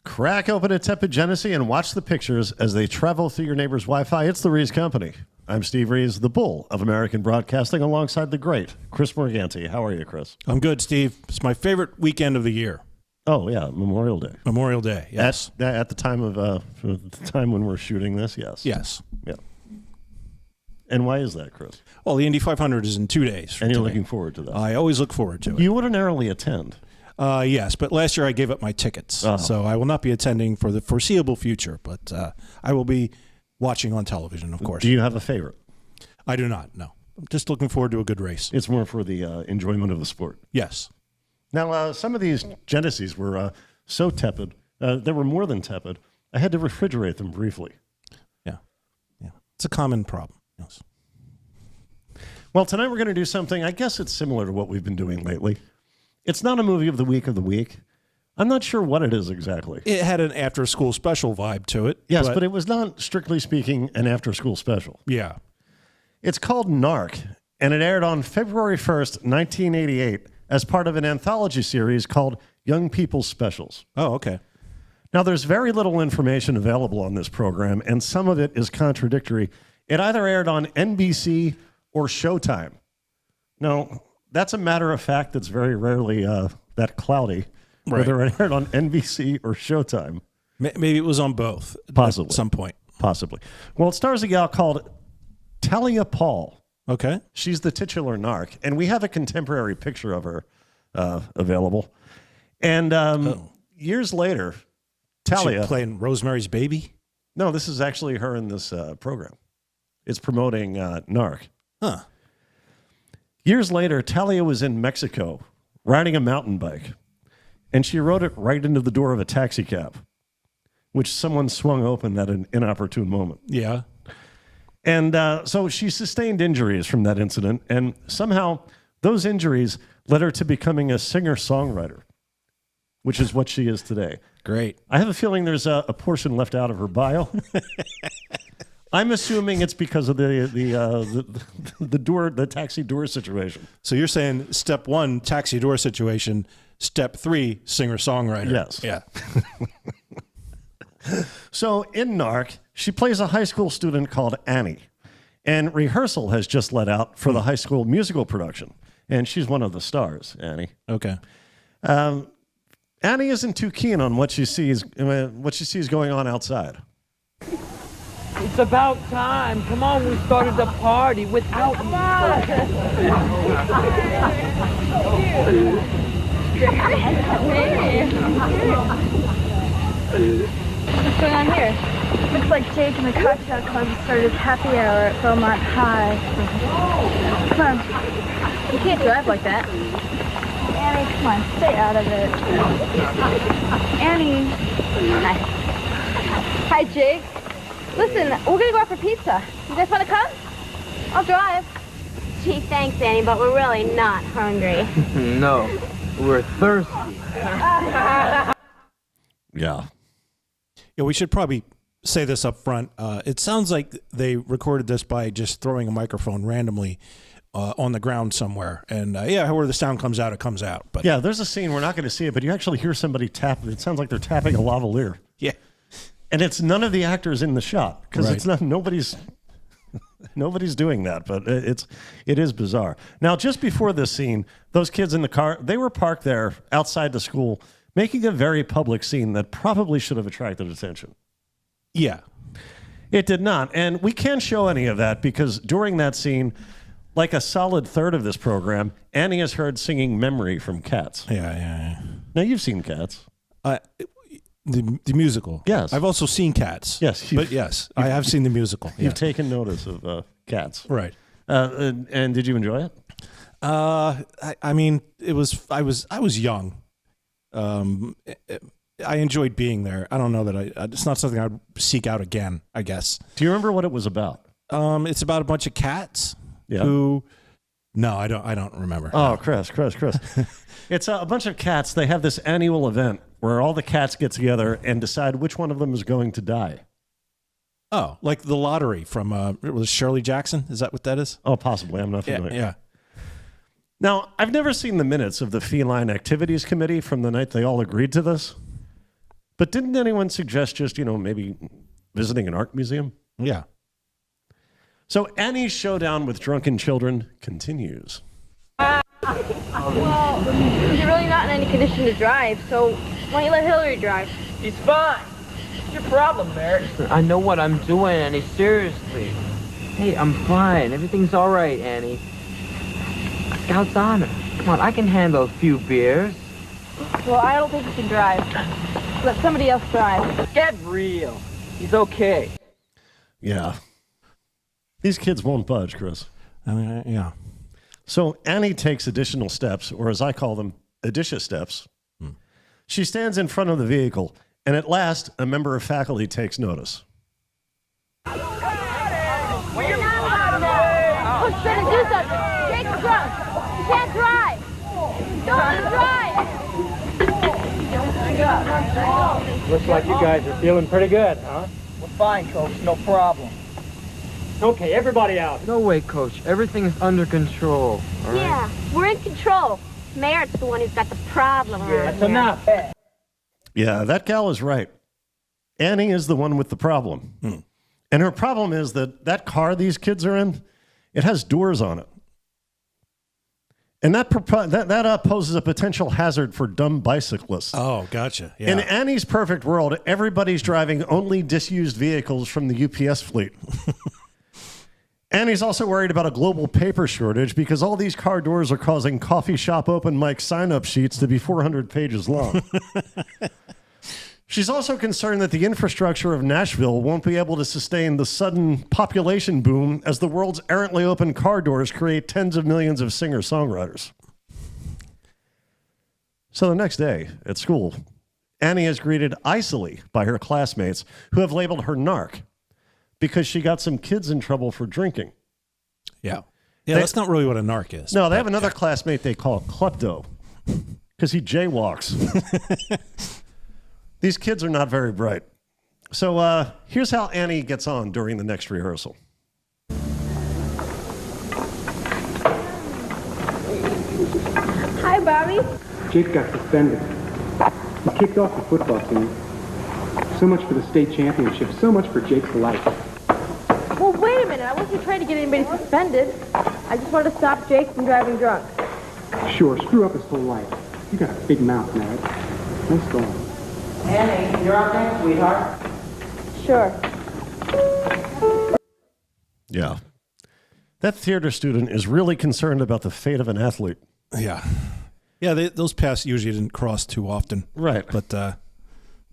Crack open a tepid Genesee and watch the pictures as they travel through your neighbor's Wi-Fi. It's the Rees Company. I'm Steve Rees, the bull of American broadcasting, alongside the great Chris Morganti. How are you, Chris? I'm good, Steve. It's my favorite weekend of the year. Oh, yeah, Memorial Day. Memorial Day, yes. At the time of the time when we're shooting this, yes. Yes. Yeah. And why is that, Chris? Well, the Indy 500 is in 2 days. And you're looking forward to that. I always look forward to it. You ordinarily attend. Yes, but last year I gave up my tickets, so I will not be attending for the foreseeable future, but I will be watching on television, of course. Do you have a favorite? I do not, no. I'm just looking forward to a good race. It's more for the enjoyment of the sport. Yes. Now, some of these Genesees were so tepid, they were more than tepid, I had to refrigerate them briefly. Yeah. It's a common problem, yes. Well, tonight we're going to do something, I guess it's similar to what we've been doing lately. It's not a movie of the week. I'm not sure what it is exactly. It had an after-school special vibe to it. Yes, but it was not, strictly speaking, an after-school special. Yeah. It's called Narc, and it aired on February 1st, 1988, as part of an anthology series called Young People's Specials. Oh, okay. Now, there's very little information available on this program, and some of it is contradictory. It either aired on NBC or Showtime. Now, that's a matter of fact that's very rarely that cloudy, whether it aired on NBC or Showtime. Maybe it was on both. Possibly. At some point. Possibly. Well, it stars a gal called Talia Paul. Okay. She's the titular narc, and we have a contemporary picture of her available. And years later, Talia... She playing Rosemary's Baby? No, this is actually her in this program. It's promoting Narc. Huh. Years later, Talia was in Mexico riding a mountain bike, and she rode it right into the door of a taxi cab, which someone swung open at an inopportune moment. Yeah. And so she sustained injuries from that incident, and somehow those injuries led her to becoming a singer-songwriter, which is what she is today. Great. I have a feeling there's a portion left out of her bio. I'm assuming it's because of the taxi door situation. So you're saying step 1, taxi door situation. Step 3, singer-songwriter. Yes. Yeah. So in Narc, she plays a high school student called Annie. And rehearsal has just let out for the high school musical production. And she's one of the stars, Annie. Okay. Annie isn't too keen on what she sees going on outside. It's about time. Come on, we started the party without you. What's going on here? Looks like Jake and the cocktail club started happy hour at Beaumont High. Come on. You can't drive like that. Annie, come on, stay out of it. Annie. Hi. Hi, Jake. Listen, we're going to go out for pizza. You guys want to come? I'll drive. Gee, thanks, Annie, but we're really not hungry. No, we're thirsty. Yeah. Yeah, we should probably say this up front. It sounds like they recorded this by just throwing a microphone randomly on the ground somewhere. And where the sound comes out, it comes out. But yeah, there's a scene, we're not going to see it, but you actually hear somebody tap. It sounds like they're tapping a lavalier. Yeah. And it's none of the actors in the shot because Right. it's not nobody's doing that, but it is bizarre. Now, just before this scene, those kids in the car, they were parked there outside the school, making a very public scene that probably should have attracted attention. Yeah. It did not, and we can't show any of that because during that scene, like a solid third of this program, Annie is heard singing "Memory" from Cats. Yeah. Now, you've seen Cats. The musical. Yes. I've also seen Cats. Yes. But yes, I have seen the musical. You've taken notice of Cats. Right. And did you enjoy it? I mean, I was young. I enjoyed being there. I don't know that it's not something I'd seek out again, I guess. Do you remember what it was about? It's about a bunch of cats who... No, I don't remember. Oh, Chris. It's a bunch of cats. They have this annual event where all the cats get together and decide which one of them is going to die. Oh, like the lottery from was Shirley Jackson? Is that what that is? Oh, possibly. I'm not familiar. Yeah. Now, I've never seen the minutes of the Feline Activities Committee from the night they all agreed to this. But didn't anyone suggest just, maybe visiting an art museum? Yeah. So Annie's showdown with drunken children continues. Well, you're really not in any condition to drive, so why don't you let Hillary drive? He's fine. What's your problem, Merritt? I know what I'm doing, Annie. Seriously. Hey, I'm fine. Everything's all right, Annie. Scout's honor. Come on, I can handle a few beers. Well, I don't think you can drive. Let somebody else drive. Get real. He's okay. Yeah. These kids won't budge, Chris. Yeah. So Annie takes additional steps, or as I call them, addition steps. She stands in front of the vehicle, and at last, a member of faculty takes notice. Push better do something. Jake's drunk. You can't drive. Don't drive. Looks like you guys are feeling pretty good, huh? We're fine, Coach. No problem. Okay, everybody out. No way, Coach. Everything is under control. All right? Yeah, we're in control. Merritt's the one who's got the problem. That's enough. Yeah, that gal is right. Annie is the one with the problem. And her problem is that car these kids are in, it has doors on it. And that poses a potential hazard for dumb bicyclists. Oh, gotcha. Yeah. In Annie's perfect world, everybody's driving only disused vehicles from the UPS fleet. Annie's also worried about a global paper shortage because all these car doors are causing coffee shop open mic sign-up sheets to be 400 pages long. She's also concerned that the infrastructure of Nashville won't be able to sustain the sudden population boom as the world's errantly open car doors create tens of millions of singer-songwriters. So the next day at school, Annie is greeted icily by her classmates who have labeled her Narc because she got some kids in trouble for drinking. Yeah. Yeah, that's not really what a narc is. No, they have another classmate they call klepto because he jaywalks. These kids are not very bright. So here's how Annie gets on during the next rehearsal. Hi, Bobby. Jake got suspended. He kicked off the football team. So much for the state championship. So much for Jake's life. Well, wait a minute. I wasn't trying to get anybody suspended. I just wanted to stop Jake from driving drunk. Sure, screw up his whole life. You got a big mouth, Merritt. Nice going. Annie, you're up next, sweetheart. Sure. Yeah. That theater student is really concerned about the fate of an athlete. Yeah. Yeah, those paths usually didn't cross too often. Right. But,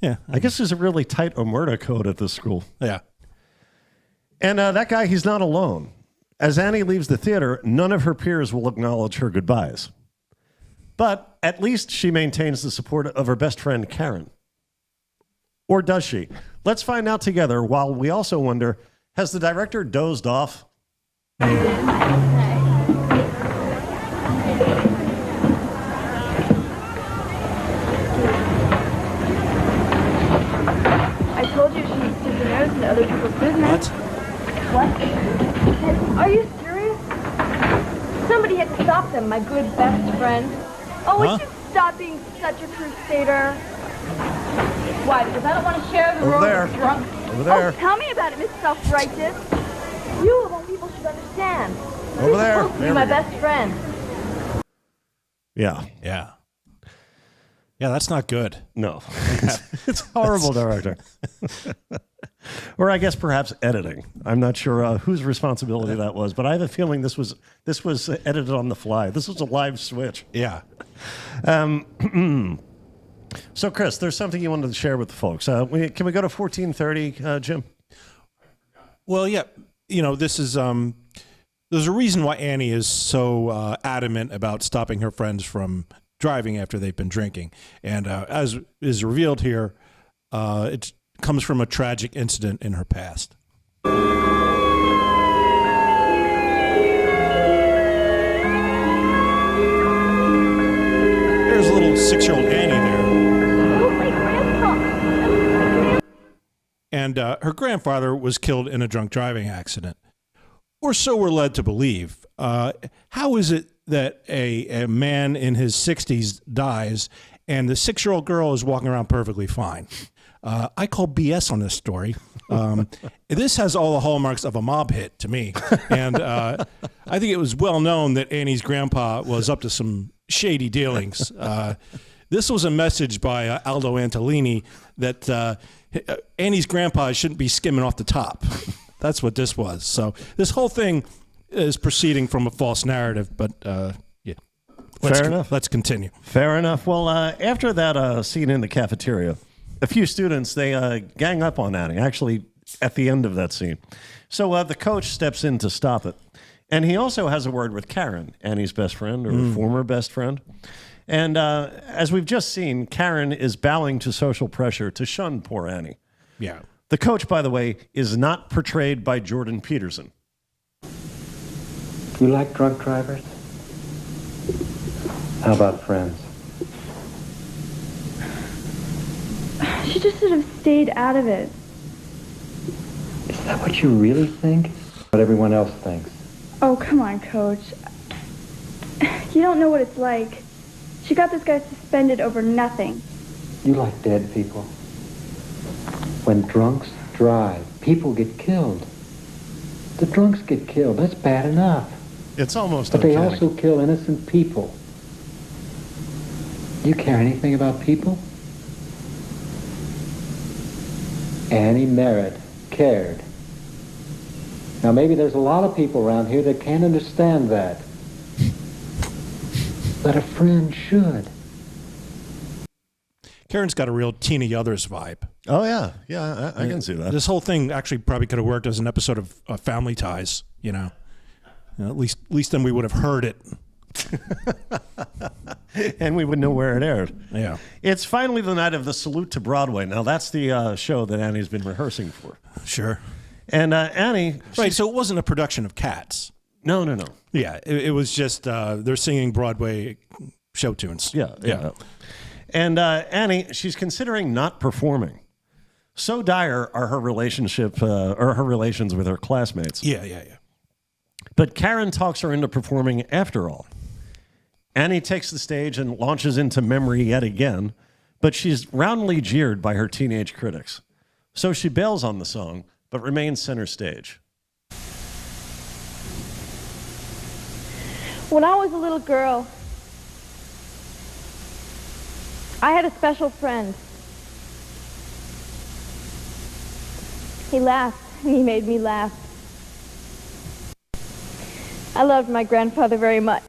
yeah. I guess there's a really tight omerta code at this school. Yeah. And that guy, he's not alone. As Annie leaves the theater, none of her peers will acknowledge her goodbyes. But at least she maintains the support of her best friend, Karen. Or does she? Let's find out together while we also wonder, has the director dozed off? I told you she's took the nose into other people's business. What? Are you serious? Somebody had to stop them, my good best friend. Oh, would you stop being such a crusader? Why? Because I don't want to share the road with drunk. Over there. Oh, tell me about it, Miss Self-Righteous. You of all people should understand. Over there. You're supposed to be There my we go. best friend. Yeah. Yeah. Yeah, that's not good. No. It's horrible, director. Or I guess perhaps editing. I'm not sure whose responsibility that was, but I have a feeling this was edited on the fly. This was a live switch. Yeah. So, Chris, there's something you wanted to share with the folks. Can we go to 1430, Jim? Well, yeah. You know, this is there's a reason why Annie is so adamant about stopping her friends from driving after they've been drinking. And as is revealed here, it comes from a tragic incident in her past. There's a little 6-year-old Annie there. Oh, my grandpa. And her grandfather was killed in a drunk driving accident. Or so we're led to believe. How is it that a man in his 60s dies and the 6-year-old girl is walking around perfectly fine? I call BS on this story. This has all the hallmarks of a mob hit to me. And I think it was well known that Annie's grandpa was up to some shady dealings. This was a message by Aldo Antolini that Annie's grandpa shouldn't be skimming off the top. That's what this was. So this whole thing is proceeding from a false narrative, but yeah. Fair enough. Let's continue. Fair enough. Well, after that scene in the cafeteria, a few students, they gang up on Annie, actually at the end of that scene. So the coach steps in to stop it. And he also has a word with Karen, Annie's best friend, or former best friend. And as we've just seen, Karen is bowing to social pressure to shun poor Annie. Yeah. The coach, by the way, is not portrayed by Jordan Peterson. You like drunk drivers? How about friends? She just should have stayed out of it. Is that what you really think? What everyone else thinks? Oh, come on, Coach. You don't know what it's like. She got this guy suspended over nothing. You like dead people. When drunks drive, people get killed. The drunks get killed. That's bad enough. It's almost But they uncanny. also kill innocent people. You care anything about people? Annie Merritt cared. Now maybe there's a lot of people around here that can't understand that. But a friend should. Karen's got a real Tina Yothers vibe. Oh, yeah. Yeah, I can see that. This whole thing actually probably could have worked as an episode of Family Ties, you know. At least then we would have heard it. And we would know where it aired. Yeah. It's finally the night of the Salute to Broadway. Now, that's the show that Annie's been rehearsing for. Sure. And Annie... Right, so it wasn't a production of Cats. No. Yeah, it was just they're singing Broadway show tunes. Yeah. And Annie, she's considering not performing. So dire are her relationship or her relations with her classmates. Yeah. But Karen talks her into performing after all. Annie takes the stage and launches into memory yet again, but she's roundly jeered by her teenage critics. So she bails on the song, but remains center stage. When I was a little girl, I had a special friend. He laughed, and he made me laugh. I loved my grandfather very much.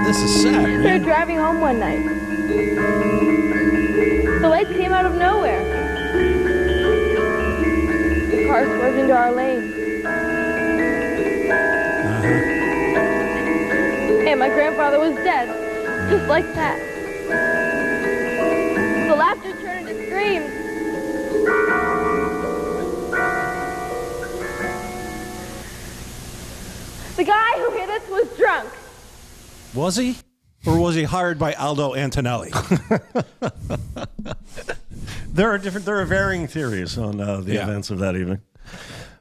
This is sad, We were man. driving home one night. The lights came out of nowhere. The car swerved into our lane. And my grandfather was dead, just like that. The laughter turned into screams. The guy who hit us was drunk. Was he? Or was he hired by Aldo Antonelli? There are varying theories on the events of that evening.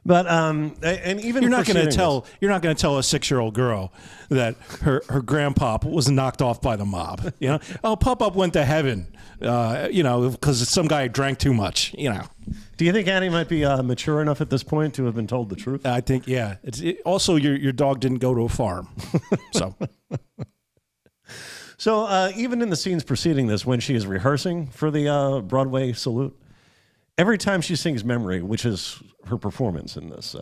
But and even You're not going to preceding this- tell a 6-year-old girl that her grandpop was knocked off by the mob. You know, oh, Pop-Up went to heaven. You know, because some guy drank too much. You know, Do you think Annie might be mature enough at this point to have been told the truth? I think also your dog didn't go to a farm, so. So even in the scenes preceding this, when she is rehearsing for the Broadway Salute, every time she sings Memory, which is her performance in this,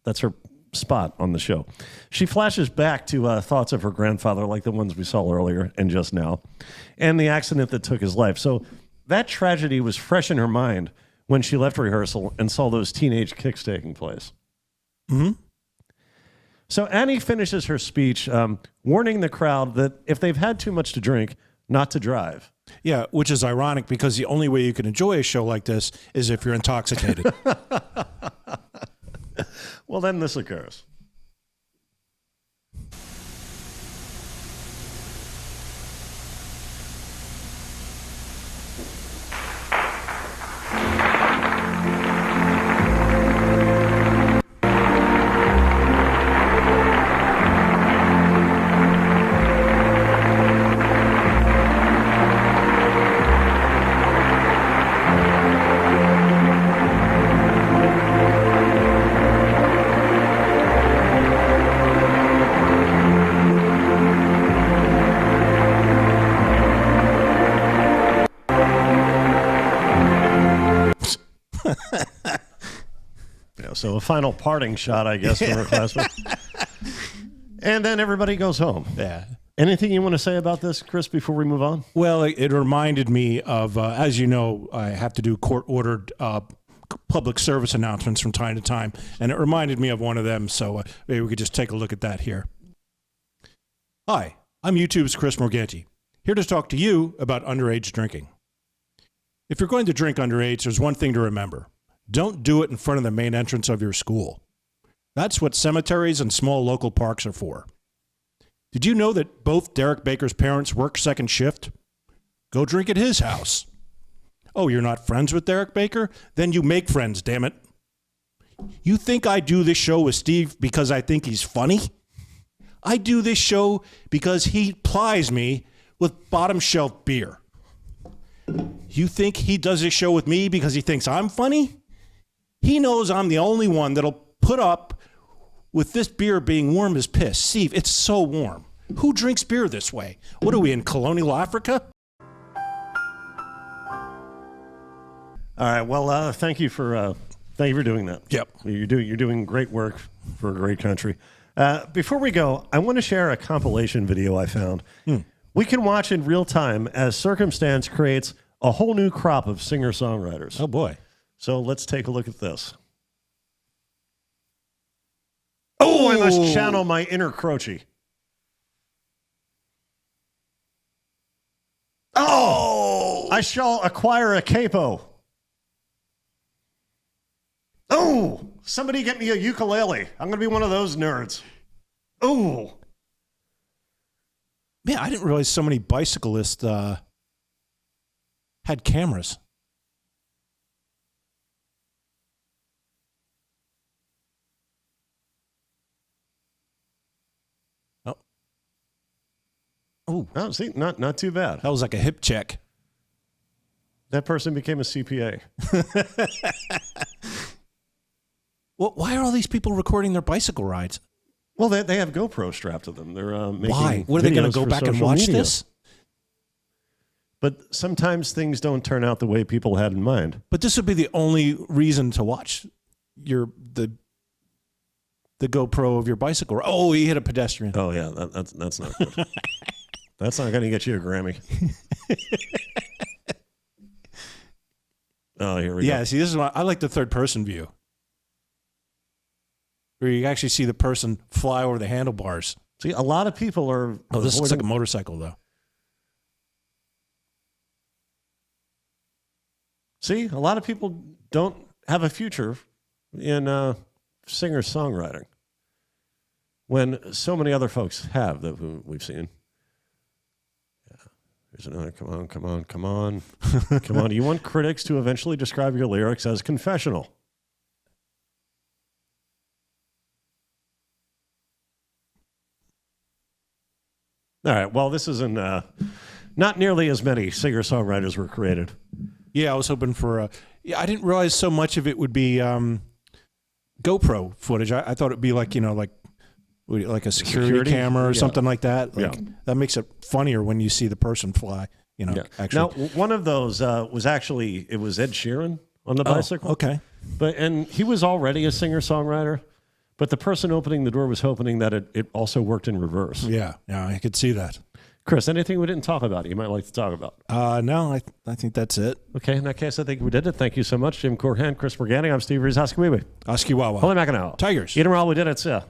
that's her spot on the show, she flashes back to thoughts of her grandfather, like the ones we saw earlier and just now, and the accident that took his life. So that tragedy was fresh in her mind when she left rehearsal and saw those teenage kicks taking place. Mm-hmm. So Annie finishes her speech warning the crowd that if they've had too much to drink, not to drive. Yeah, which is ironic because the only way you can enjoy a show like this is if you're intoxicated. Well, then this occurs. So a final parting shot, I guess, from her classmate. And then everybody goes home. Yeah. Anything you want to say about this, Chris, before we move on? Well, it reminded me of, as you know, I have to do court-ordered public service announcements from time to time, and it reminded me of one of them, so maybe we could just take a look at that here. Hi, I'm YouTube's Chris Morganti, here to talk to you about underage drinking. If you're going to drink underage, there's one thing to remember. Don't do it in front of the main entrance of your school. That's what cemeteries and small local parks are for. Did you know that both Derek Baker's parents work second shift? Go drink at his house. Oh, you're not friends with Derek Baker? Then you make friends, damn it. You think I do this show with Steve because I think he's funny? I do this show because he plies me with bottom shelf beer. You think he does this show with me because he thinks I'm funny? He knows I'm the only one that'll put up with this beer being warm as piss. Steve, it's so warm. Who drinks beer this way? What are we, in colonial Africa? All right. Well, thank you for doing that. Yep. You're doing great work for a great country. Before we go, I want to share a compilation video I found. We can watch in real time as circumstance creates a whole new crop of singer-songwriters. Oh, boy. So let's take a look at this. Oh, I must channel my inner Croce. Oh, I shall acquire a capo. Oh, somebody get me a ukulele. I'm going to be one of those nerds. Oh. Man, I didn't realize so many bicyclists had cameras. Oh, see, not too bad. That was like a hip check. That person became a CPA. Well, why are all these people recording their bicycle rides? Well, they have GoPro strapped to them. They're making Why? What, are they going to go back and watch media. this? But sometimes things don't turn out the way people had in mind. But this would be the only reason to watch the GoPro of your bicycle. Oh, he hit a pedestrian. Oh yeah, that's not good. That's not going to get you a Grammy. Oh, here we go. Yeah, see, this is why I like the third-person view, where you actually see the person fly over the handlebars. See, a lot of people are. Oh, this looks like a motorcycle, though. See, a lot of people don't have a future in singer-songwriting when so many other folks have that we've seen. Yeah. Here's another. Come on. Come on. You want critics to eventually describe your lyrics as confessional. All right. Well, this isn't. Not nearly as many singer-songwriters were created. Yeah, I was hoping for I didn't realize so much of it would be GoPro footage. I thought it'd be like, like a security camera or something like that. Like, that makes it funnier when you see the person fly, actually. Now, one of those was actually, it was Ed Sheeran on the bicycle. Okay. And he was already a singer-songwriter, but the person opening the door was hoping that it also worked in reverse. Yeah, I could see that. Chris, anything we didn't talk about you might like to talk about? No, I think that's it. Okay, in that case, I think we did it. Thank you so much, Jim Corhan, Chris Morgani. I'm Steve Rees. Haskiwiwi. Askiwawa. Holy Mackinac. Tigers. Eat 'em all, we did it, sir.